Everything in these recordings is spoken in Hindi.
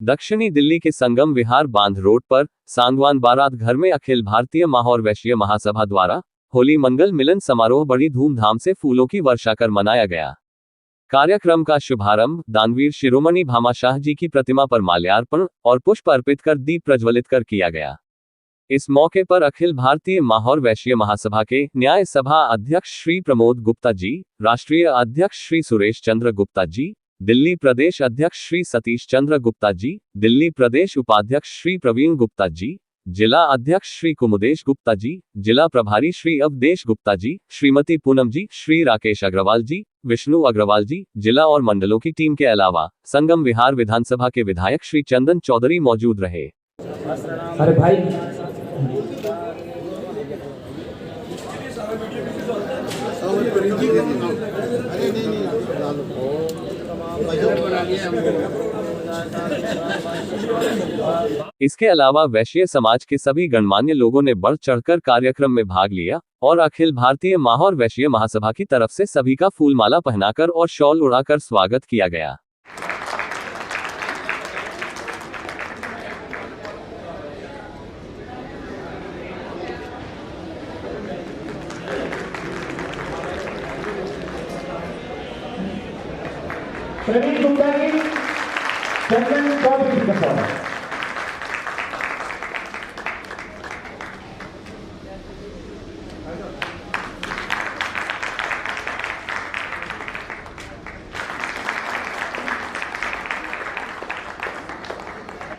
दक्षिणी दिल्ली के संगम विहार बांध रोड पर सांगवान बारात घर में अखिल भारतीय महाौर वैश्य महासभा द्वारा होली मंगल मिलन समारोह बड़ी धूमधाम से फूलों की वर्षा कर मनाया गया। कार्यक्रम का शुभारंभ दानवीर शिरोमणि भामाशाह जी की प्रतिमा पर माल्यार्पण और पुष्प अर्पित कर दीप प्रज्वलित कर किया गया। इस मौके पर अखिल भारतीय महाौर वैश्य महासभा के न्याय सभा अध्यक्ष श्री प्रमोद गुप्ता जी, राष्ट्रीय अध्यक्ष श्री सुरेश चंद्र गुप्ता जी, दिल्ली प्रदेश अध्यक्ष श्री सतीश चंद्र गुप्ता जी, दिल्ली प्रदेश उपाध्यक्ष श्री प्रवीण गुप्ता जी, जिला अध्यक्ष श्री कुमुदेश गुप्ता जी, जिला प्रभारी श्री अवधेश गुप्ता जी, श्रीमती पूनम जी, श्री राकेश अग्रवाल जी, विष्णु अग्रवाल जी, जिला और मंडलों की टीम के अलावा संगम विहार विधानसभा के विधायक श्री चंदन चौधरी मौजूद रहे। अरे भाई इसके अलावा वैश्य समाज के सभी गणमान्य लोगों ने बढ़ चढ़कर कार्यक्रम में भाग लिया और अखिल भारतीय महाौर वैश्य महासभा की तरफ से सभी का फूलमाला पहनाकर और शॉल उड़ाकर स्वागत किया गया। प्रवीण गुप्ता जी, चंदन चौधरी का स्वागत।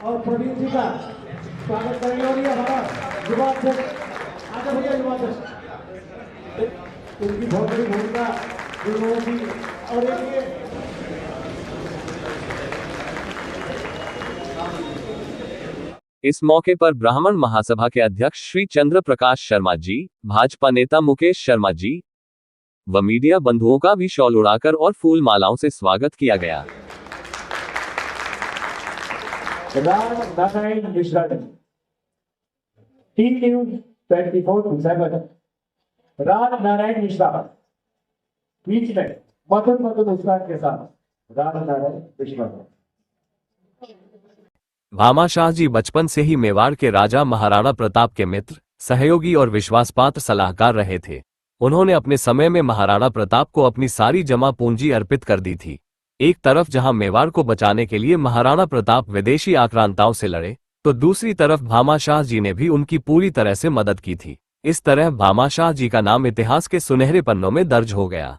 और प्रवीण जी का स्वागत करने वाली हमारा युवा अध्यक्ष आगे भैया युवा अध्यक्ष, उनकी बहुत बड़ी भूमिका और एक इस मौके पर ब्राह्मण महासभा के अध्यक्ष श्री चंद्र प्रकाश शर्मा जी, भाजपा नेता मुकेश शर्मा जी व मीडिया बंधुओं का भी शॉल उड़ाकर और फूल मालाओं से स्वागत किया गया। राम नारायण मिश्रा टीम न्यूज 24/7 राम नारायण मिश्रा बीच में मधुर मुस्कान के साथ राम नारायण मिश्रा। भामाशाह जी बचपन से ही मेवाड़ के राजा महाराणा प्रताप के मित्र, सहयोगी और विश्वासपात्र सलाहकार रहे थे। उन्होंने अपने समय में महाराणा प्रताप को अपनी सारी जमा पूंजी अर्पित कर दी थी। एक तरफ जहां मेवाड़ को बचाने के लिए महाराणा प्रताप विदेशी आक्रांताओं से लड़े, तो दूसरी तरफ भामाशाह जी ने भी उनकी पूरी तरह से मदद की थी। इस तरह भामाशाह जी का नाम इतिहास के सुनहरे पन्नों में दर्ज हो गया।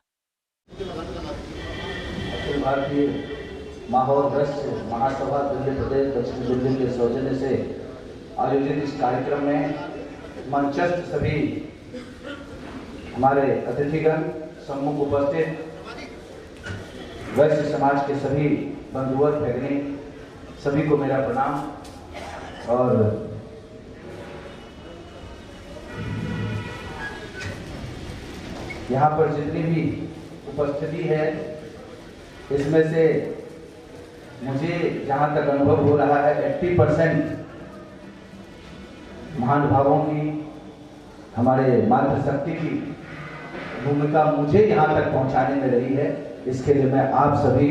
महाौर वैश्य महासभा दिल्ली प्रदेश दक्षिण दिल्ली के सौजन्य से आयोजित इस कार्यक्रम में मंचस्थ सभी हमारे अतिथिगण, सम्मुख उपस्थित वैश्य समाज के सभी बंधुवर भगिनी, सभी को मेरा प्रणाम। और यहाँ पर जितनी भी उपस्थिति है, इसमें से मुझे जहाँ तक अनुभव हो रहा है 80% महानुभावों की, हमारे मातृशक्ति की भूमिका मुझे यहाँ तक पहुँचाने में रही है। इसके लिए मैं आप सभी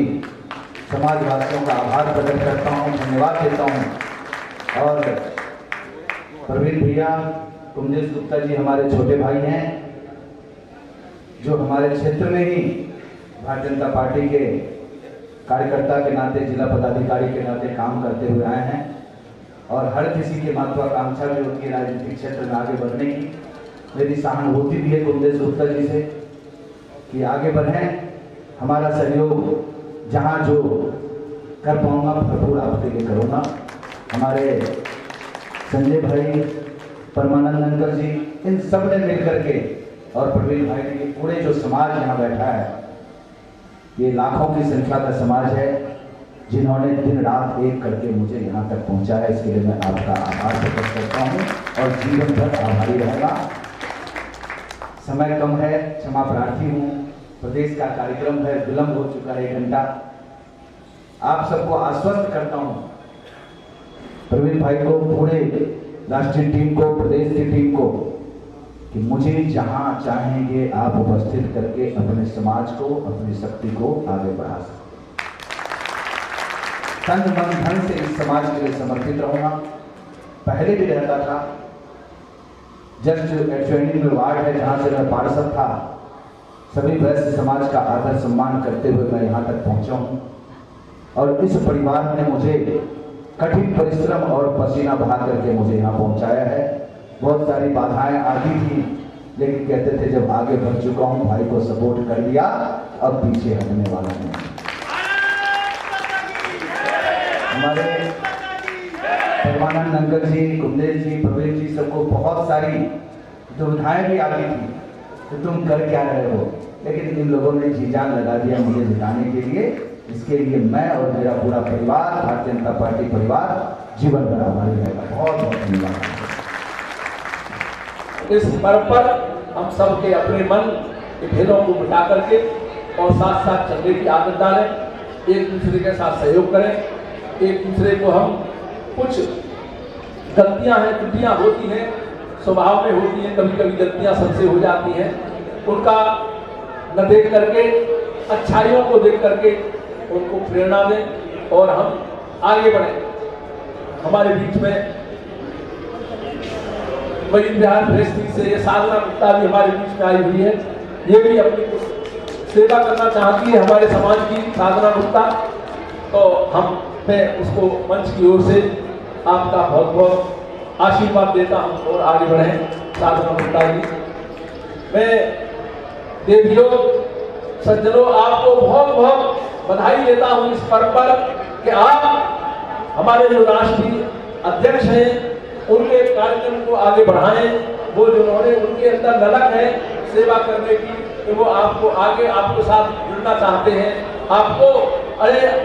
समाजवासियों का आभार प्रकट करता हूँ, धन्यवाद देता हूँ। और प्रवीण भैया, कुमुदेश गुप्ता जी हमारे छोटे भाई हैं, जो हमारे क्षेत्र में ही भारतीय जनता पार्टी के कार्यकर्ता के नाते, जिला पदाधिकारी के नाते काम करते हुए आए हैं। और हर किसी की महत्वाकांक्षा भी होती है राजनीतिक क्षेत्र में आगे बढ़ने की। मेरी सहानुभूति भी है कुमुदेश गुप्ता जी से कि आगे बढ़ें। हमारा सहयोग जहाँ जो कर पाऊंगा भरपूर आपके लिए करूँगा। हमारे संजय भाई, परमानंद अंकल जी, इन सब ने मिलकर के, और प्रवीण भाई जी, पूरे जो समाज यहाँ बैठा है, ये लाखों की संख्या का समाज है, जिन्होंने दिन रात एक करके मुझे यहाँ तक पहुँचाया। इसके लिए मैं आपका आभार प्रकट करता हूँ और जीवन भर आभारी रहूँगा। समय कम है, क्षमा प्रार्थी हूँ। प्रदेश का कार्यक्रम है, विलंब हो चुका है 1 घंटा। आप सबको आश्वस्त करता हूँ, प्रवीण भाई को, पूरे राष्ट्रीय टीम को, प्रदेश की टीम को, कि मुझे जहां चाहेंगे आप उपस्थित करके अपने समाज को, अपनी शक्ति को आगे बढ़ा सकते। तन मन धन से इस समाज के लिए समर्पित रहूँगा। पहले भी रहता था, जस्ट एडजॉइनिंग में वार्ड है जहाँ से मैं पार्षद था, सभी वैश्य समाज का आदर सम्मान करते हुए मैं यहाँ तक पहुँचा हूँ। और इस परिवार ने मुझे कठिन परिश्रम और पसीना बहा करके मुझे यहाँ पहुँचाया है। बहुत सारी बाधाएं आती थी, लेकिन कहते थे जब आगे बढ़ चुका हूँ, भाई को सपोर्ट कर दिया, अब पीछे हटने वाला नहीं। हमारे परमानंद अंकल जी, कुंदेश जी, प्रवीण जी, सबको बहुत सारी दुविधाएं भी आती थी कि तुम कर क्या रहे हो, लेकिन इन लोगों ने जी जान लगा दिया मुझे जिताने के लिए। इसके लिए मैं और मेरा पूरा परिवार, भारतीय जनता पार्टी परिवार, जीवन भर आभारी रहेगा। बहुत बहुत धन्यवाद। इस पर्व पर हम सब के अपने मन के भेदों को मिटा करके और साथ साथ चलने की आदत डालें, एक दूसरे के साथ सहयोग करें, एक दूसरे को हम कुछ गलतियां हैं, त्रुटियां होती हैं, स्वभाव में होती हैं, कभी कभी गलतियां सबसे हो जाती हैं, उनका न देख करके, अच्छाइयों को देख करके उनको प्रेरणा दें और हम आगे बढ़ें। हमारे बीच में मरीन बिहार प्रेस्टी से ये साधना गुप्ता भी हमारे बीच में आई हुई है, ये भी अपनी कुछ सेवा करना चाहती है हमारे समाज की, साधना गुप्ता। तो मैं उसको मंच की ओर से आपका बहुत बहुत आशीर्वाद देता हूँ और आगे बढ़ें साधना गुप्ता जी। मैं देवियों, सज्जनों, आपको बहुत बहुत बधाई देता हूँ इस पर्व पर कि आप हमारे जो राष्ट्रीय अध्यक्ष हैं उनके कार्यक्रम को आगे बढ़ाएं। वो जिन्होंने उनके अंदर ललक है सेवा करने की, कि वो आपको आगे आपके साथ जुड़ना चाहते हैं, आपको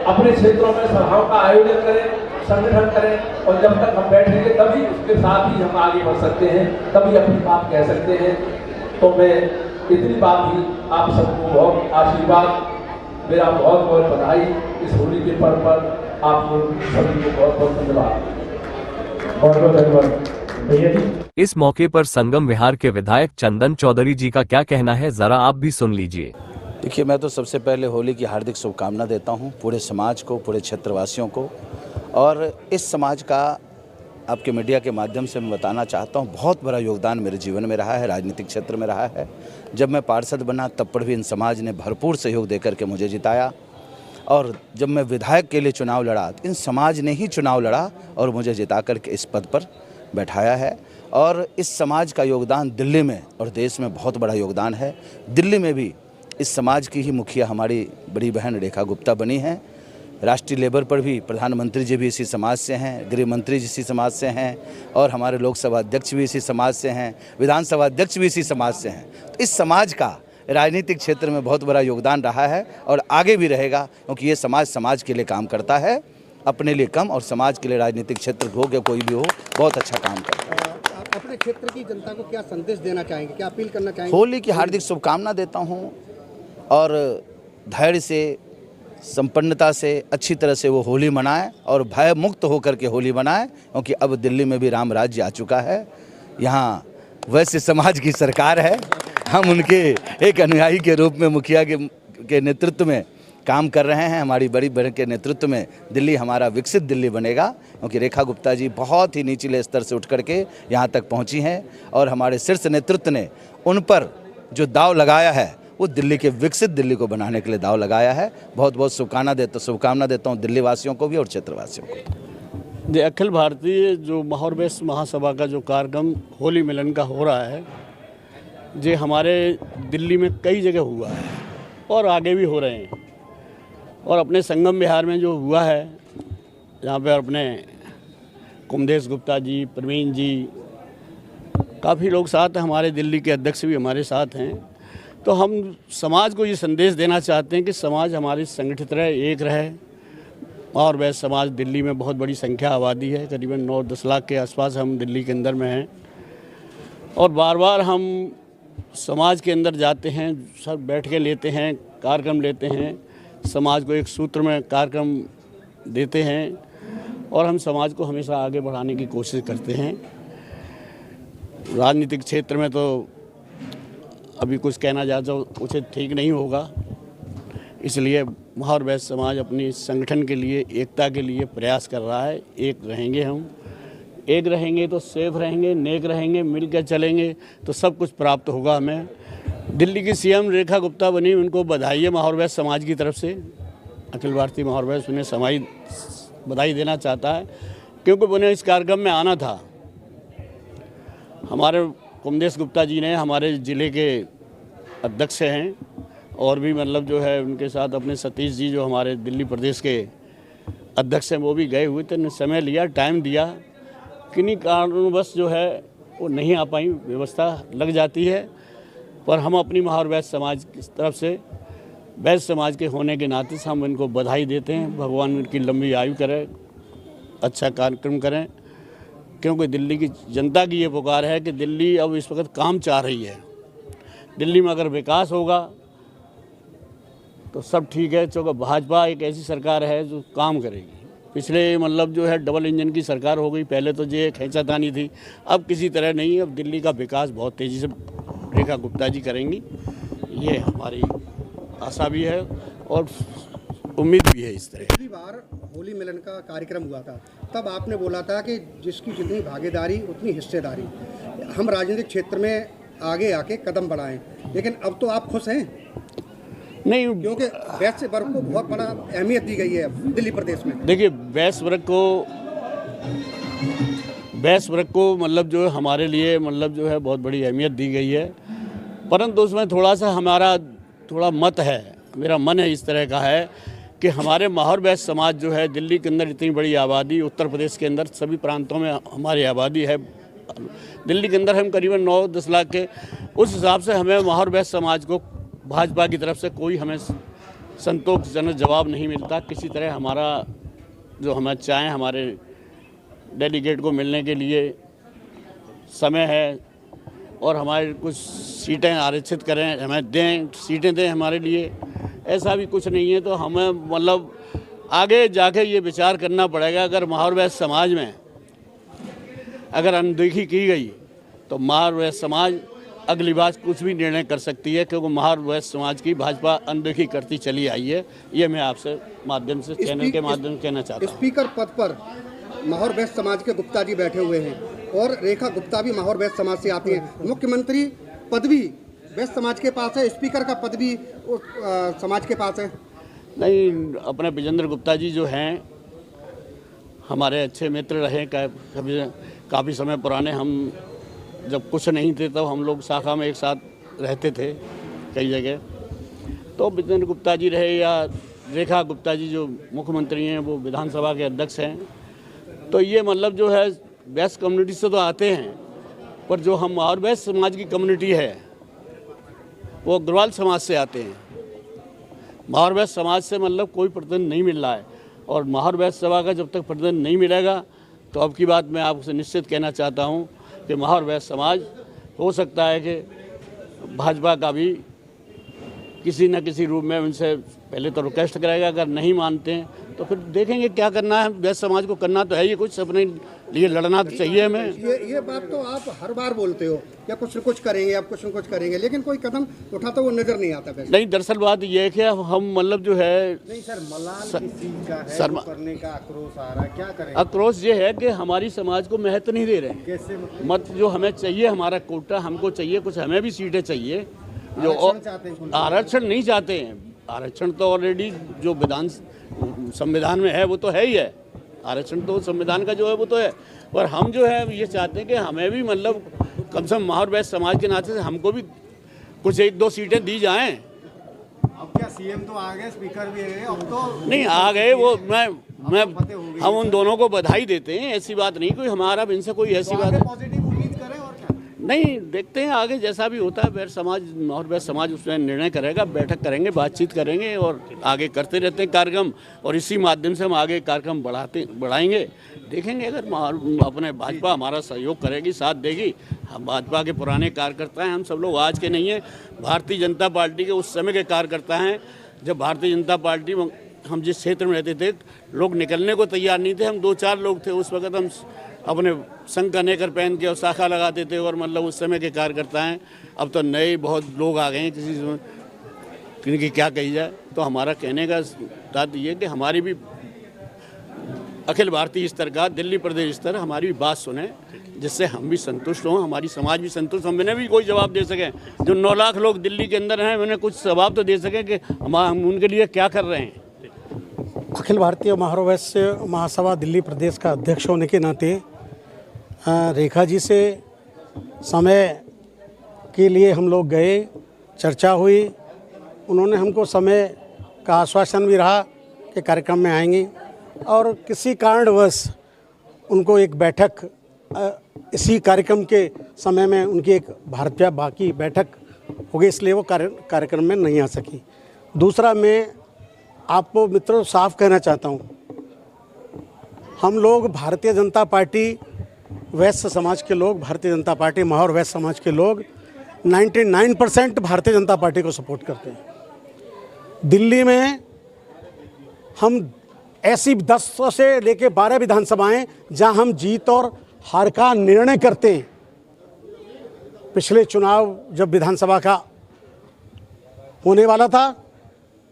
अपने क्षेत्रों में सभाओं का आयोजन करें, संगठन करें, और जब तक हम बैठेंगे तभी उसके साथ ही हम आगे बढ़ सकते हैं, तभी अपनी बात कह सकते हैं। तो मैं इतनी बात ही आप सबको बहुत आशीर्वाद, मेरा बहुत बहुत बधाई इस होली के पर्व पर आप लोग सभी को बहुत बहुत धन्यवाद। बहुत बहुत धन्यवाद भैया जी। इस मौके पर संगम विहार के विधायक चंदन चौधरी जी का क्या कहना है, जरा आप भी सुन लीजिए। देखिए, मैं तो सबसे पहले होली की हार्दिक शुभकामना देता हूं पूरे समाज को, पूरे क्षेत्रवासियों को। और इस समाज का आपके मीडिया के माध्यम से मैं बताना चाहता हूं, बहुत बड़ा योगदान मेरे जीवन में रहा है, राजनीतिक क्षेत्र में रहा है। जब मैं पार्षद बना तब पर भी इन समाज ने भरपूर सहयोग देकर के मुझे जिताया, और जब मैं विधायक के लिए चुनाव लड़ा तो इन समाज ने ही चुनाव लड़ा और मुझे जिता करके इस पद पर बैठाया है। और इस समाज का योगदान दिल्ली में और देश में बहुत बड़ा योगदान है। दिल्ली में भी इस समाज की ही मुखिया हमारी बड़ी बहन रेखा गुप्ता बनी हैं। राष्ट्रीय लेवल पर भी प्रधानमंत्री जी भी इसी समाज से हैं, गृह मंत्री जी इसी समाज से हैं, और हमारे लोकसभा अध्यक्ष भी इसी समाज से हैं, विधानसभा अध्यक्ष भी इसी समाज से हैं। तो इस समाज का राजनीतिक क्षेत्र में बहुत बड़ा योगदान रहा है और आगे भी रहेगा, क्योंकि ये समाज के लिए काम करता है, अपने लिए कम, और समाज के लिए राजनीतिक क्षेत्र हो या कोई भी हो, बहुत अच्छा काम करता है। आप अपने क्षेत्र की जनता को क्या संदेश देना चाहेंगे, क्या अपील करना चाहेंगे? होली की हार्दिक शुभकामना देता हूँ, और धैर्य से, संपन्नता से, अच्छी तरह से वो होली मनाएं और भय मुक्त होकर के होली मनाएं, क्योंकि अब दिल्ली में भी राम राज्य आ चुका है। यहाँ वैश्य समाज की सरकार है, हम उनके एक अनुयायी के रूप में मुखिया के नेतृत्व में काम कर रहे हैं। हमारी बड़ी बहन के नेतृत्व में दिल्ली हमारा विकसित दिल्ली बनेगा, क्योंकि रेखा गुप्ता जी बहुत ही निचले स्तर से उठ करके यहाँ तक पहुँची हैं, और हमारे शीर्ष नेतृत्व ने उन पर जो दाव लगाया है वो दिल्ली के विकसित दिल्ली को बनाने के लिए दाव लगाया है। बहुत बहुत शुभकामना देता हूँ दिल्ली वासियों को भी और क्षेत्रवासियों को। जो अखिल भारतीय जो महावर वैश्य महासभा का जो कार्यक्रम होली मिलन का हो रहा है, ये हमारे दिल्ली में कई जगह हुआ है और आगे भी हो रहे हैं। और अपने संगम विहार में जो हुआ है, यहाँ पर अपने कुंदेश गुप्ता जी, प्रवीण जी, काफ़ी लोग साथ हैं, हमारे दिल्ली के अध्यक्ष भी हमारे साथ हैं। तो हम समाज को ये संदेश देना चाहते हैं कि समाज हमारी संगठित रहे, एक रहे। और वैसे समाज दिल्ली में बहुत बड़ी संख्या आबादी है, करीबन 9-10 लाख के आसपास हम दिल्ली के अंदर में हैं। और बार बार हम समाज के अंदर जाते हैं, सब बैठ के लेते हैं, कार्यक्रम लेते हैं, समाज को एक सूत्र में कार्यक्रम देते हैं, और हम समाज को हमेशा आगे बढ़ाने की कोशिश करते हैं। राजनीतिक क्षेत्र में तो अभी कुछ कहना ज़्यादा उचित ठीक नहीं होगा, इसलिए महावर वैश्य समाज अपनी संगठन के लिए, एकता के लिए प्रयास कर रहा है। एक रहेंगे हम, एक रहेंगे तो सेफ रहेंगे, नेक रहेंगे, मिलकर चलेंगे तो सब कुछ प्राप्त होगा हमें। दिल्ली की सीएम रेखा गुप्ता बनी, उनको बधाई है महावर वैश्य समाज की तरफ से। अखिल भारतीय महावर वैश्य उन्हें समाज बधाई देना चाहता है, क्योंकि उन्हें इस कार्यक्रम में आना था। हमारे कुमदेश गुप्ता जी ने, हमारे ज़िले के अध्यक्ष हैं, और भी मतलब जो है उनके साथ अपने सतीश जी जो हमारे दिल्ली प्रदेश के अध्यक्ष हैं, वो भी गए हुए थे। समय लिया, टाइम दिया, किन्हीं कारणवश जो है वो नहीं आ पाई, व्यवस्था लग जाती है। पर हम अपनी महावर वैश्य समाज की तरफ से, वैश्य समाज के होने के नाते से हम इनको बधाई देते हैं। भगवान उनकी लंबी आयु करें, अच्छा कार्यक्रम करें, क्योंकि दिल्ली की जनता की ये पुकार है कि दिल्ली अब इस वक्त काम चाह रही है। दिल्ली में अगर विकास होगा तो सब ठीक है, क्योंकि भाजपा एक ऐसी सरकार है जो काम करेगी। पिछले मतलब जो है डबल इंजन की सरकार हो गई, पहले तो ये खींचातानी थी, अब किसी तरह नहीं। अब दिल्ली का विकास बहुत तेज़ी से रेखा गुप्ता जी करेंगी, ये हमारी आशा भी है और उम्मीद भी है। इस तरह पिछली बार होली मिलन का कार्यक्रम हुआ था, तब आपने बोला था कि जिसकी जितनी भागीदारी उतनी हिस्सेदारी, हम राजनीतिक क्षेत्र में आगे आके कदम बढ़ाएं। लेकिन अब तो आप खुश हैं? नहीं, क्योंकि वैश्य वर्ग को बहुत बड़ा अहमियत दी गई है अब दिल्ली प्रदेश में। देखिए, वैश्य वर्ग को मतलब जो है हमारे लिए मतलब जो है बहुत बड़ी अहमियत दी गई है, परंतु उसमें थोड़ा सा हमारा थोड़ा मत है, मेरा मन है इस तरह का है कि हमारे महावर वैश्य समाज जो है, दिल्ली के अंदर इतनी बड़ी आबादी, उत्तर प्रदेश के अंदर सभी प्रांतों में हमारी आबादी है। दिल्ली के अंदर हम करीबन 9-10 लाख के, उस हिसाब से हमें महावर वैश्य समाज को भाजपा की तरफ से कोई हमें संतोषजनक जवाब नहीं मिलता। किसी तरह हमारा जो हमें चाहें, हमारे डेलीगेट को मिलने के लिए समय है और हमारे कुछ सीटें आरक्षित करें, हमें दें, सीटें दें हमारे लिए, ऐसा भी कुछ नहीं है। तो हमें मतलब आगे जाके ये विचार करना पड़ेगा। अगर महावर वैश्य समाज में अगर अनदेखी की गई तो महावर वैश्य समाज अगली बार कुछ भी निर्णय कर सकती है, क्योंकि महावर वैश्य समाज की भाजपा अनदेखी करती चली आई है। ये मैं आपसे माध्यम से, चैनल के माध्यम से कहना चाहता हूँ। स्पीकर पद पर महावर वैश्य समाज के गुप्ता जी बैठे हुए हैं और रेखा गुप्ता भी महावर वैश्य समाज से आती हैं। मुख्यमंत्री पद भी वैश्य समाज के पास है, स्पीकर का पद भी समाज के पास है। नहीं, अपने विजेंद्र गुप्ता जी जो हैं हमारे अच्छे मित्र रहे, काफ़ी समय पुराने। हम जब कुछ नहीं थे तब हम लोग शाखा में एक साथ रहते थे कई जगह। तो विजेंद्र गुप्ता जी रहे या रेखा गुप्ता जी जो मुख्यमंत्री हैं, वो विधानसभा के अध्यक्ष हैं। तो ये मतलब जो है वैश्य कम्युनिटी से तो आते हैं, पर जो हम और वैश्य समाज की कम्युनिटी है वो अग्रवाल समाज से आते हैं। महावर वैश्य समाज से मतलब कोई प्रतिनिधि नहीं मिल रहा है, और महावर वैश्य सभा का जब तक प्रतिनिधि नहीं मिलेगा तो अब की बात मैं आपसे निश्चित कहना चाहता हूँ कि महावर वैश्य समाज हो सकता है कि भाजपा का भी किसी न किसी रूप में उनसे पहले तो रिक्वेस्ट करेगा। अगर नहीं मानते हैं तो फिर देखेंगे क्या करना है। वैश्य समाज को करना तो है ही, कुछ अपने लिए लड़ना तो चाहिए हमें। ये बात तो आप हर बार बोलते हो या कुछ न कुछ करेंगे, आप कुछ न कुछ करेंगे, लेकिन कोई कदम उठाता वो नजर नहीं आता। नहीं, दरअसल बात ये है कि हम मतलब जो है, नहीं सर, मलाल किस चीज का है जो करने का आक्रोश आ रहा है, क्या करें? आक्रोश ये है कि हमारी समाज को महत्व नहीं दे रहे हैं। कैसे मत जो हमें चाहिए, हमारा कोटा हमको चाहिए, कुछ हमें भी सीटें चाहिए। जो आरक्षण नहीं चाहते हैं, आरक्षण तो ऑलरेडी जो संविधान में है वो तो है ही है। आरक्षण तो संविधान का जो है वो तो है, पर हम जो है ये चाहते हैं कि हमें भी मतलब कम से कम महावर वैश्य समाज के नाते से हमको भी कुछ 1-2 सीटें दी जाएं। अब क्या सीएम तो आ गए, स्पीकर भी है, अब तो नहीं आ गए वो, मैं हम उन दोनों को बधाई देते हैं, ऐसी बात नहीं कोई हमारा इनसे कोई ऐसी बात है पॉजिटिव उम्मीद करें और क्या नहीं। देखते हैं आगे जैसा भी होता है, वैश्य समाज, महावर वैश्य समाज उसमें निर्णय करेगा, बैठक करेंगे, बातचीत करेंगे और आगे करते रहते हैं कार्यक्रम, और इसी माध्यम से हम आगे कार्यक्रम बढ़ाएंगे। देखेंगे अगर अपने भाजपा हमारा सहयोग करेगी, साथ देगी। हम भाजपा के पुराने कार्यकर्ता हैं, हम सब लोग आज के नहीं हैं, भारतीय जनता पार्टी के उस समय के कार्यकर्ता हैं जब भारतीय जनता पार्टी, हम जिस क्षेत्र में रहते थे लोग निकलने को तैयार नहीं थे। हम 2-4 लोग थे उस वक्त, हम अपने संघ का नेकर पहन के और शाखा लगाते थे, और मतलब उस समय के कार्यकर्ता हैं। अब तो नए बहुत लोग आ गए हैं, किसी की क्या कही जाए। तो हमारा कहने का तात्पर्य ये कि हमारी भी अखिल भारतीय स्तर का, दिल्ली प्रदेश स्तर, हमारी भी बात सुने, जिससे हम भी संतुष्ट हों, हमारी समाज भी संतुष्ट हो, मैंने भी कोई जवाब दे सकें। जो 9 लाख लोग दिल्ली के अंदर हैं, मैंने कुछ जवाब तो दे सकें कि हम उनके लिए क्या कर रहे हैं। अखिल भारतीय महार वैश्य महासभा दिल्ली प्रदेश का अध्यक्ष होने के नाते रेखा जी से समय के लिए हम लोग गए, चर्चा हुई, उन्होंने हमको समय का आश्वासन भी रहा कि कार्यक्रम में आएंगी, और किसी कारणवश उनको एक बैठक इसी कार्यक्रम के समय में उनकी एक बाकी बैठक हो गई, इसलिए वो कार्यक्रम में नहीं आ सकी। दूसरा, मैं आपको मित्रों साफ कहना चाहता हूँ, हम लोग भारतीय जनता पार्टी वैश्य समाज के लोग, भारतीय जनता पार्टी माहौर वैश्य समाज के लोग 99% भारतीय जनता पार्टी को सपोर्ट करते हैं। दिल्ली में हम ऐसी 10 से लेकर 12 विधानसभाएं जहां हम जीत और हार का निर्णय करते हैं। पिछले चुनाव जब विधानसभा का होने वाला था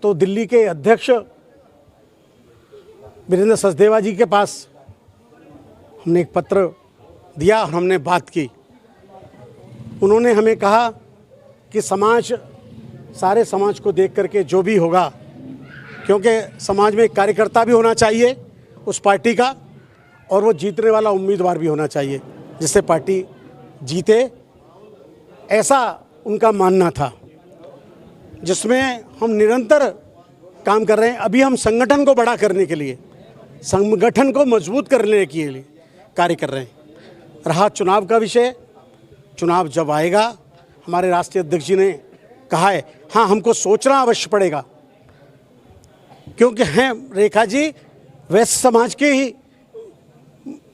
तो दिल्ली के अध्यक्ष वीरेंद्र सचदेवा जी के पास हमने एक पत्र दिया और हमने बात की। उन्होंने हमें कहा कि सारे समाज को देख करके जो भी होगा, क्योंकि समाज में एक कार्यकर्ता भी होना चाहिए उस पार्टी का, और वो जीतने वाला उम्मीदवार भी होना चाहिए जिससे पार्टी जीते, ऐसा उनका मानना था, जिसमें हम निरंतर काम कर रहे हैं। अभी हम संगठन को बड़ा करने के लिए, संगठन को मजबूत करने के लिए कार्य कर रहे हैं। रहा चुनाव का विषय, चुनाव जब आएगा, हमारे राष्ट्रीय अध्यक्ष जी ने कहा है, हाँ हमको सोचना अवश्य पड़ेगा, क्योंकि हैं रेखा जी वैश्य समाज के ही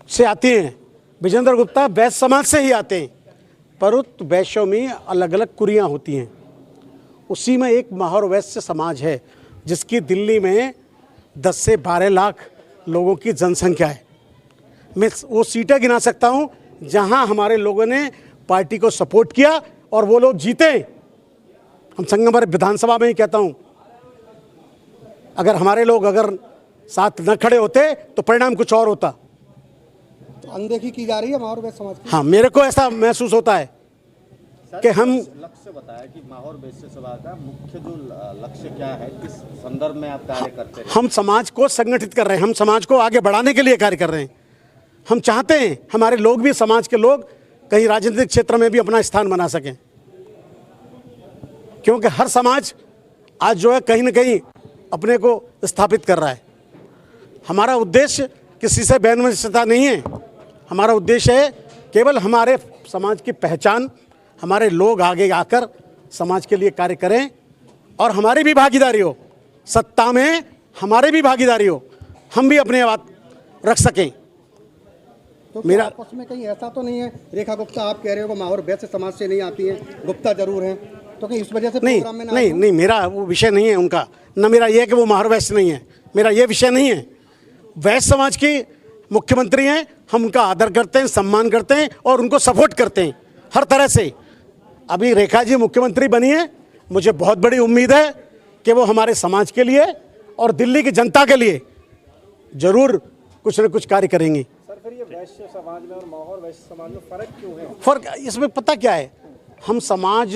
से आते हैं, विजेंद्र गुप्ता वैश्य समाज से ही आते हैं, परंतु वैश्यों में अलग अलग कुरियाँ होती हैं। उसी में एक माहौर वैश्य समाज है जिसकी दिल्ली में 10 से 12 लाख लोगों की जनसंख्या है। मैं वो सीटें गिना सकता हूँ जहाँ हमारे लोगों ने पार्टी को सपोर्ट किया और वो लोग जीते। हम संगमरमर विधानसभा में ही कहता हूँ, अगर हमारे लोग साथ न खड़े होते तो परिणाम कुछ और होता। तो अनदेखी की जा रही है माहौर वैश्य समाज की। हाँ, मेरे को ऐसा महसूस होता है कि हम लक्ष्य बताया कि माहौर वैश्य सभा का मुख्य जो लक्ष्य क्या है, किस संदर्भ में आप कार्य करते हैं? हम समाज को संगठित कर रहे हैं, हम समाज को आगे बढ़ाने के लिए कार्य कर रहे हैं। हम चाहते हैं हमारे लोग भी, समाज के लोग कहीं राजनीतिक क्षेत्र में भी अपना स्थान बना सकें, क्योंकि हर समाज आज जो है कहीं ना कहीं अपने को स्थापित कर रहा है। हमारा उद्देश्य किसी से बैनमनस्यता नहीं है, हमारा उद्देश्य है केवल हमारे समाज की पहचान, हमारे लोग आगे आकर समाज के लिए कार्य करें और हमारी भी भागीदारी हो, सत्ता में हमारी भी भागीदारी हो, हम भी अपने बात रख सकें। तो मेरा आपस में कहीं ऐसा तो नहीं है, रेखा गुप्ता आप कह रहे हो कि माहौर वैश्य समाज से नहीं आती हैं, गुप्ता जरूर हैं, तो कहीं इस वजह से प्रोग्राम में नहीं, मेरा वो विषय नहीं है उनका, न मेरा ये कि वो माहौर वैश्य नहीं है, मेरा ये विषय नहीं है। वैश्य समाज की मुख्यमंत्री हैं, हम उनका आदर करते हैं, सम्मान करते हैं और उनको सपोर्ट करते हैं हर तरह से। अभी रेखा जी मुख्यमंत्री बनी है, मुझे बहुत बड़ी उम्मीद है कि वो हमारे समाज के लिए और दिल्ली की जनता के लिए जरूर कुछ न कुछ कार्य करेंगी। सर, फिर ये वैश्य समाज में और माहौर वैश्य समाज में फ़र्क क्यों है? फ़र्क इसमें पता क्या है, हम समाज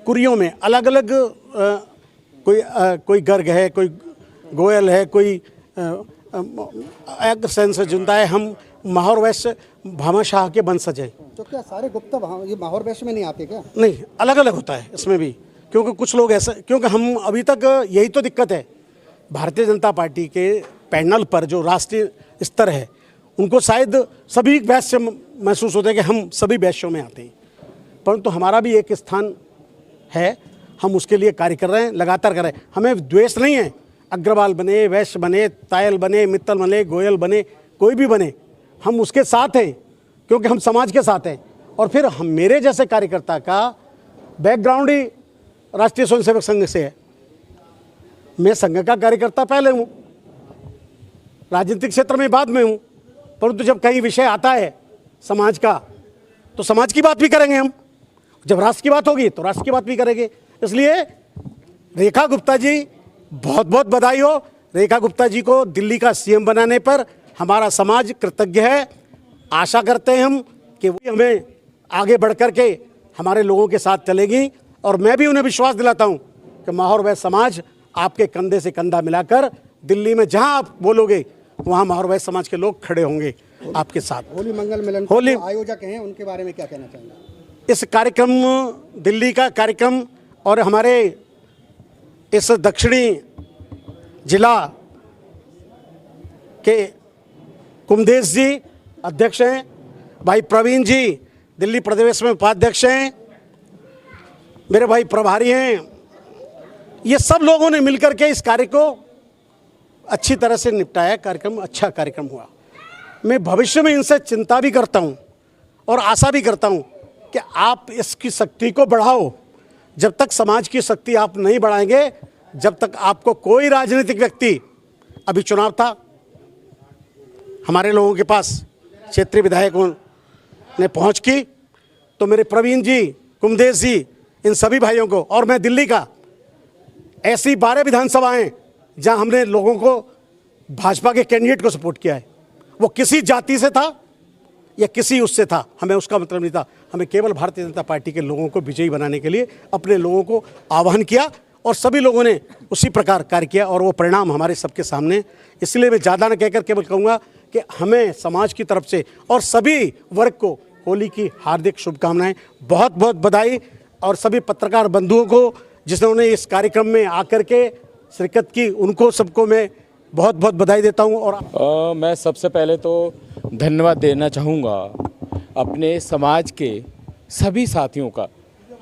कुरियों में अलग अलग, कोई गर्ग है, कोई गोयल है, कोई अग्रसेन से जुड़ता है, हम माहौर वैश्य भामाशाह के वंशज हैं। तो क्या सारे गुप्ता ये माहौर वैश्य में नहीं आते क्या? नहीं, अलग अलग होता है इसमें भी, क्योंकि कुछ लोग ऐसे, क्योंकि हम अभी तक यही तो दिक्कत है, भारतीय जनता पार्टी के पैनल पर जो राष्ट्रीय स्तर है उनको शायद सभी वैश्य महसूस होता है कि हम सभी वैश्यों में आते हैं, परंतु हमारा भी एक स्थान है, हम उसके लिए कार्य कर रहे हैं, लगातार कर रहे हैं। हमें द्वेष नहीं है, अग्रवाल बने, वैश्य बने, तायल बने, मित्तल बने, गोयल बने, कोई भी बने, हम उसके साथ हैं क्योंकि हम समाज के साथ हैं। और फिर हम, मेरे जैसे कार्यकर्ता का बैकग्राउंड ही राष्ट्रीय स्वयंसेवक संघ से है, मैं संघ का कार्यकर्ता पहले हूँ, राजनीतिक क्षेत्र में बाद में हूँ, परंतु जब कहीं विषय आता है समाज का तो समाज की बात भी करेंगे हम, जब राष्ट्र की बात होगी तो राष्ट्र की बात भी करेंगे। इसलिए रेखा गुप्ता जी बहुत बहुत बधाई हो रेखा गुप्ता जी को दिल्ली का सीएम बनाने पर। हमारा समाज कृतज्ञ है। आशा करते हैं हम कि वो हमें आगे बढ़ कर के हमारे लोगों के साथ चलेगी, और मैं भी उन्हें विश्वास दिलाता हूं कि माहौर वैश्य समाज आपके कंधे से कंधा मिलाकर दिल्ली में जहां आप बोलोगे वहां माहौर वैश्य समाज के लोग खड़े होंगे आपके साथ। होली मंगल मिलन होली आयोजक हैं, उनके बारे में क्या कहना चाहेंगे? इस कार्यक्रम, दिल्ली का कार्यक्रम, और हमारे इस दक्षिणी जिला के कुमदेश जी अध्यक्ष हैं, भाई प्रवीण जी दिल्ली प्रदेश में उपाध्यक्ष हैं, मेरे भाई प्रभारी हैं, ये सब लोगों ने मिलकर के इस कार्य को अच्छी तरह से निपटाया। कार्यक्रम अच्छा कार्यक्रम हुआ। मैं भविष्य में इनसे चिंता भी करता हूं और आशा भी करता हूं कि आप इसकी शक्ति को बढ़ाओ। जब तक समाज की शक्ति आप नहीं बढ़ाएंगे, जब तक आपको कोई राजनीतिक व्यक्ति, अभी चुनाव था, हमारे लोगों के पास क्षेत्रीय विधायकों ने पहुंच की, तो मेरे प्रवीण जी, कुमदेश जी, इन सभी भाइयों को, और मैं दिल्ली का, ऐसी 12 विधानसभाएं जहां हमने लोगों को, भाजपा के कैंडिडेट को सपोर्ट किया है, वो किसी जाति से था या किसी उससे था, हमें उसका मतलब नहीं था। हमें केवल भारतीय जनता पार्टी के लोगों को विजयी बनाने के लिए अपने लोगों को आह्वान किया, और सभी लोगों ने उसी प्रकार कार्य किया, और वो परिणाम हमारे सबके सामने। इसलिए मैं ज़्यादा न कहकर केवल कहूँगा कि हमें समाज की तरफ से और सभी वर्ग को होली की हार्दिक शुभकामनाएं, बहुत बहुत बधाई। और सभी पत्रकार बंधुओं को जिन्होंने इस कार्यक्रम में आकर के शिरकत की, उनको सबको मैं बहुत बहुत बधाई देता हूं। और मैं सबसे पहले तो धन्यवाद देना चाहूँगा अपने समाज के सभी साथियों का,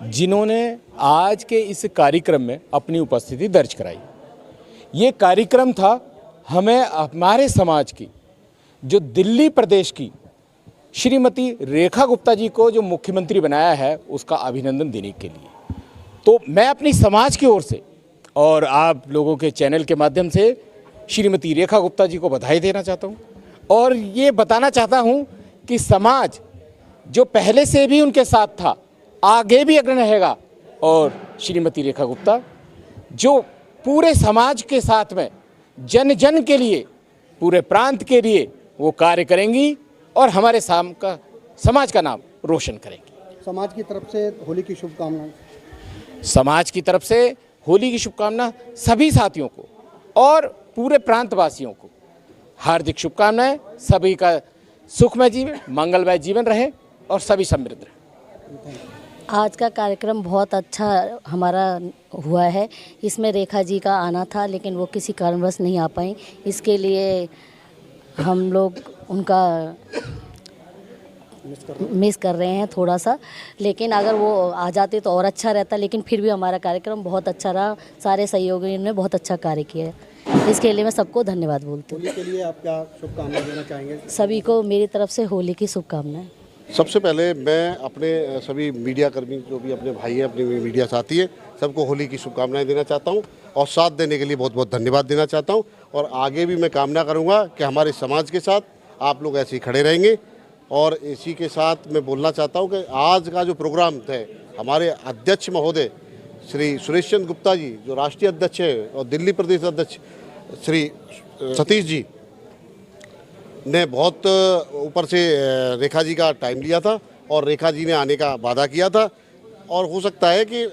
जिन्होंने आज के इस कार्यक्रम में अपनी उपस्थिति दर्ज कराई। ये कार्यक्रम था हमें हमारे समाज की, जो दिल्ली प्रदेश की श्रीमती रेखा गुप्ता जी को जो मुख्यमंत्री बनाया है, उसका अभिनंदन देने के लिए। तो मैं अपनी समाज की ओर से और आप लोगों के चैनल के माध्यम से श्रीमती रेखा गुप्ता जी को बधाई देना चाहता हूं, और ये बताना चाहता हूं कि समाज जो पहले से भी उनके साथ था, आगे भी अग्रणी रहेगा, और श्रीमती रेखा गुप्ता जो पूरे समाज के साथ में जन जन के लिए, पूरे प्रांत के लिए वो कार्य करेंगी और हमारे समाज का नाम रोशन करेंगी। समाज की तरफ से होली की शुभकामनाएं। समाज की तरफ से होली की शुभकामना सभी साथियों को और पूरे प्रांतवासियों को हार्दिक शुभकामनाएं। सभी का सुखमय जीवन, मंगलमय जीवन रहे और सभी समृद्ध रहे। आज का कार्यक्रम बहुत अच्छा हमारा हुआ है। इसमें रेखा जी का आना था, लेकिन वो किसी कारणवश नहीं आ पाई। इसके लिए हम लोग उनका मिस कर रहे हैं थोड़ा सा, लेकिन अगर वो आ जाते तो और अच्छा रहता। लेकिन फिर भी हमारा कार्यक्रम बहुत अच्छा रहा, सारे सहयोगियों ने बहुत अच्छा कार्य किया है। इसके लिए मैं सबको धन्यवाद बोलती हूँ। होली के लिए आप क्या शुभकामनाएं देना चाहेंगे? सभी को मेरी तरफ से होली की शुभकामनाएं। सबसे पहले मैं अपने सभी मीडिया कर्मी, जो भी अपने भाई हैं, अपने मीडिया साथी हैं, सबको होली की शुभकामनाएं देना चाहता हूं, और साथ देने के लिए बहुत बहुत धन्यवाद देना चाहता हूं। और आगे भी मैं कामना करूंगा कि हमारे समाज के साथ आप लोग ऐसे ही खड़े रहेंगे। और इसी के साथ मैं बोलना चाहता हूं कि आज का जो प्रोग्राम है, हमारे अध्यक्ष महोदय श्री सुरेश चंद्र गुप्ता जी, जो राष्ट्रीय अध्यक्ष हैं, और दिल्ली प्रदेश अध्यक्ष श्री सतीश जी ने बहुत ऊपर से रेखा जी का टाइम लिया था, और रेखा जी ने आने का वादा किया था। और हो सकता है कि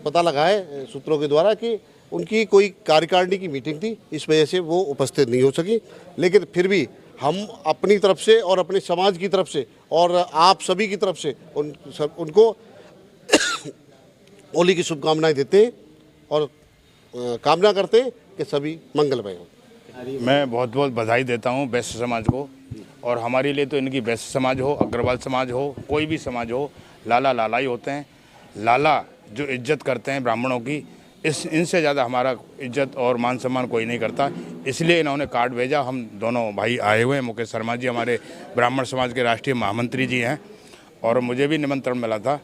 पता लगा है सूत्रों के द्वारा कि उनकी कोई कार्यकारिणी की मीटिंग थी, इस वजह से वो उपस्थित नहीं हो सकी। लेकिन फिर भी हम अपनी तरफ से और अपने समाज की तरफ से और आप सभी की तरफ से उनको होली की शुभकामनाएं देते हैं, और कामना करते हैं कि सभी मंगलमय हो। मैं बहुत बहुत बधाई देता हूं वैश्य समाज को, और हमारे लिए तो इनकी वैश्य समाज हो, अग्रवाल समाज हो, कोई भी समाज हो, लाला लाला ही होते हैं। लाला जो इज्जत करते हैं ब्राह्मणों की, इनसे ज़्यादा हमारा इज्जत और मान सम्मान कोई नहीं करता। इसलिए इन्होंने कार्ड भेजा। हम दोनों भाई आए हुए हैं। मुकेश शर्मा जी हमारे ब्राह्मण समाज के राष्ट्रीय महामंत्री जी हैं, और मुझे भी निमंत्रण मिला था।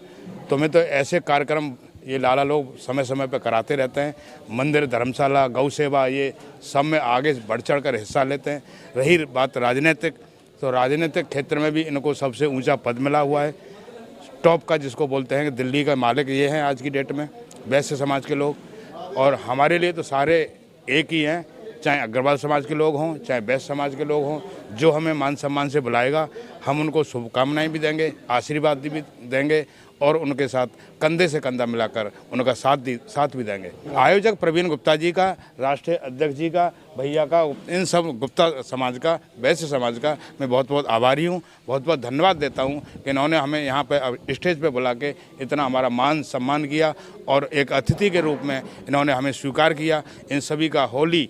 तो मैं तो ऐसे कार्यक्रम ये लाला लोग समय समय पर कराते रहते हैं। मंदिर, धर्मशाला, गौ सेवा, ये सब में आगे बढ़ चढ़ कर हिस्सा लेते हैं। रही बात राजनीतिक, तो राजनीतिक क्षेत्र में भी इनको सबसे ऊंचा पद मिला हुआ है, टॉप का जिसको बोलते हैं। दिल्ली का मालिक ये हैं आज की डेट में वैश्य समाज के लोग। और हमारे लिए तो सारे एक ही हैं, चाहे अग्रवाल समाज के लोग हों, चाहे वैश्य समाज के लोग हों। जो हमें मान सम्मान से बुलाएगा, हम उनको शुभकामनाएं भी देंगे, आशीर्वाद भी देंगे और उनके साथ कंधे से कंधा मिलाकर उनका साथ भी देंगे। आयोजक प्रवीण गुप्ता जी का, राष्ट्रीय अध्यक्ष जी का, भैया का, इन सब गुप्ता समाज का, वैश्य समाज का मैं बहुत बहुत आभारी हूँ, बहुत बहुत धन्यवाद देता हूँ कि इन्होंने हमें यहाँ पे स्टेज पे बुला के इतना हमारा मान सम्मान किया और एक अतिथि के रूप में इन्होंने हमें स्वीकार किया। इन सभी का होली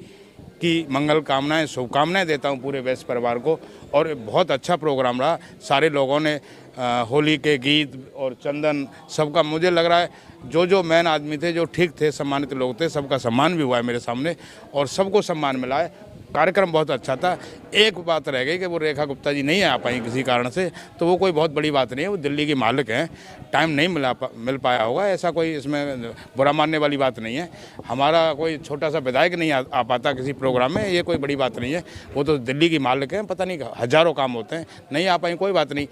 की मंगल कामनाएं, शुभकामनाएं देता हूं पूरे वैश्य परिवार को। और बहुत अच्छा प्रोग्राम रहा, सारे लोगों ने होली के गीत और चंदन सबका, मुझे लग रहा है जो मेन आदमी थे, जो ठीक थे, सम्मानित लोग थे, सबका सम्मान भी हुआ है मेरे सामने और सबको सम्मान मिला है। कार्यक्रम बहुत अच्छा था। एक बात रह गई कि वो रेखा गुप्ता जी नहीं आ पाई किसी कारण से, तो वो कोई बहुत बड़ी बात नहीं है, वो दिल्ली की मालिक हैं, टाइम नहीं मिल पाया होगा, ऐसा कोई इसमें बुरा मानने वाली बात नहीं है। हमारा कोई छोटा सा विधायक नहीं आ पाता किसी प्रोग्राम में, ये कोई बड़ी बात नहीं है। वो तो दिल्ली की मालिक हैं, पता नहीं हज़ारों काम होते हैं, नहीं आ पाई, कोई बात नहीं,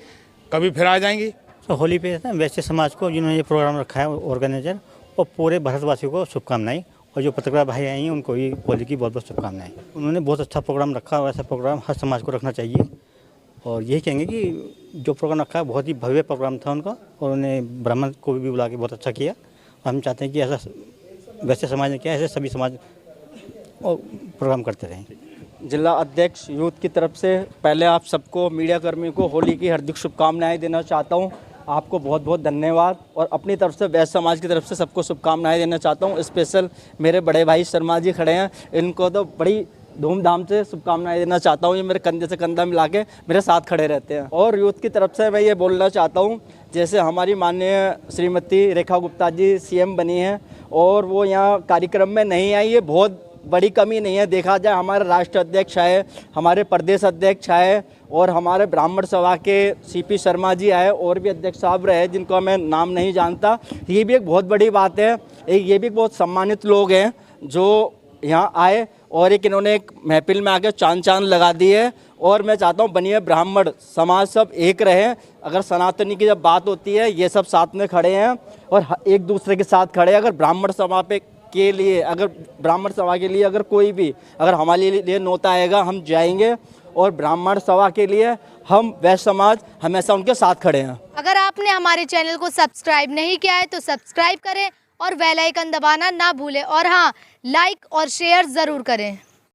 कभी फिर आ जाएंगी। तो होली पे वैश्य समाज को जिन्होंने ये प्रोग्राम रखा है ऑर्गेनाइजर, और पूरे भारतवासियों को शुभकामनाएं, और जो पत्रकार भाई आए हैं उनको भी होली की बहुत बहुत शुभकामनाएं। उन्होंने बहुत अच्छा प्रोग्राम रखा, और ऐसा प्रोग्राम हर समाज को रखना चाहिए। और यही कहेंगे कि जो प्रोग्राम रखा है बहुत ही भव्य प्रोग्राम था उनका, और उन्हें ब्राह्मण को भी बुला के बहुत अच्छा किया। और हम चाहते हैं कि ऐसा वैश्य समाज ने किया, ऐसे सभी समाज और प्रोग्राम करते रहें। जिला अध्यक्ष यूथ की तरफ से पहले आप सबको, मीडिया कर्मियों को होली की हार्दिक शुभकामनाएं देना चाहता हूं। आपको बहुत बहुत धन्यवाद, और अपनी तरफ से वैश्य समाज की तरफ से सबको शुभकामनाएं देना चाहता हूं। स्पेशल मेरे बड़े भाई शर्मा जी खड़े हैं, इनको तो बड़ी धूमधाम से शुभकामनाएं देना चाहता हूं। ये मेरे कंधे से कंधा मिला के मेरे साथ खड़े रहते हैं। और यूथ की तरफ से मैं ये बोलना चाहता हूँ, जैसे हमारी माननीय श्रीमती रेखा गुप्ता जी CM बनी हैं और वो यहाँ कार्यक्रम में नहीं आई, ये बहुत बड़ी कमी नहीं है। देखा जाए हमारे राष्ट्रीय अध्यक्ष आए, हमारे प्रदेश अध्यक्ष आए, और हमारे ब्राह्मण सभा के CP शर्मा जी आए, और भी अध्यक्ष साहब रहे जिनको मैं नाम नहीं जानता। ये भी एक बहुत बड़ी बात है। ये भी बहुत सम्मानित लोग हैं जो यहाँ आए, और एक इन्होंने एक महफिल में आके चांद लगा दी है। और मैं चाहता हूँ बनिए ब्राह्मण समाज सब एक रहे। अगर सनातनी की जब बात होती है, ये सब साथ में खड़े हैं और एक दूसरे के साथ खड़े हैं। अगर ब्राह्मण सभा के लिए, अगर ब्राह्मण सभा के लिए अगर कोई भी अगर हमारे लिए नौता आएगा, हम जाएंगे, और ब्राह्मण सभा के लिए हम वैश्य समाज हमेशा उनके साथ खड़े हैं। अगर आपने हमारे चैनल को सब्सक्राइब नहीं किया है तो सब्सक्राइब करें और बेल आइकन दबाना ना भूलें, और हाँ, लाइक और शेयर ज़रूर करें।